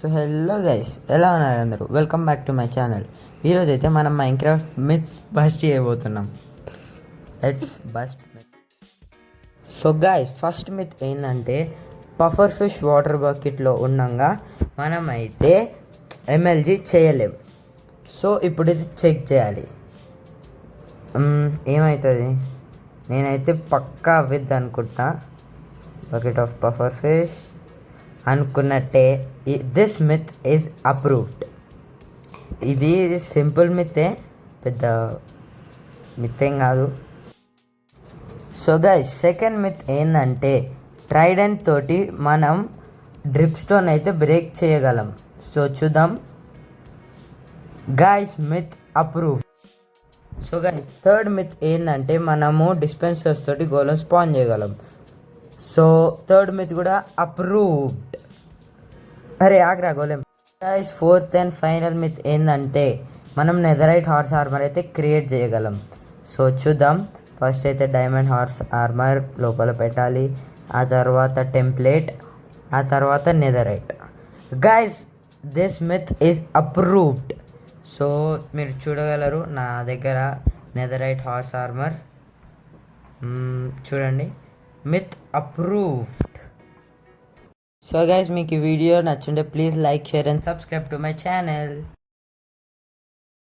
So hello guys, ఎలా ఉన్నారు అందరూ? Welcome back to my channel. ఈరోజు అయితే మనం మైన్క్రాఫ్ట్ మిత్స్ బస్ట్ చేయబోతున్నాం. Let's bust myth. So guys, first myth ఏంటంటే పఫర్ ఫిష్ వాటర్ బకెట్లో ఉండగా మనం అయితే ఎంఎల్జీ చేయలేం. సో ఇప్పుడు ఇది చెక్ చేయాలి. ఏమవుతుంది, నేనైతే పక్కా అవ్వద్దు అనుకుంటా. బకెట్ ఆఫ్ పఫర్ ఫిష్ అనుకున్నట్టే దిస్ మిత్ ఈజ్ అప్రూవ్డ్. ఇది సింపుల్ మిత్తే, పెద్ద మిత్ ఏం కాదు. సో గైస్, సెకండ్ మిత్ ఏంటంటే ట్రైడెంట్ తోటి మనం డ్రిప్ స్టోన్ అయితే బ్రేక్ చేయగలం. సో చూద్దాం. Guys, myth approved. So guys, third myth ఏంటంటే మనము డిస్పెన్సర్స్ తోటి గోళం స్పాన్ చేయగలం. సో థర్డ్ మిత్ కూడా అప్రూవ్డ్. అరే Agra golem. Guys, fourth and final myth ఏంటంటే మనం నెదరైట్ హార్స్ ఆర్మర్ అయితే క్రియేట్ చేయగలం. సో చూద్దాం. ఫస్ట్ అయితే డైమండ్ హార్స్ ఆర్మర్ లోపల పెట్టాలి, ఆ తర్వాత టెంప్లేట్, ఆ తర్వాత netherite. Guys, this myth is approved. So మీరు చూడగలరు నా దగ్గర నెదరైట్ హార్స్ ఆర్మర్ చూడండి. Myth approved. సో గైస్, మీకు ఈ వీడియో నచ్చుంటే please like, share and subscribe to my channel.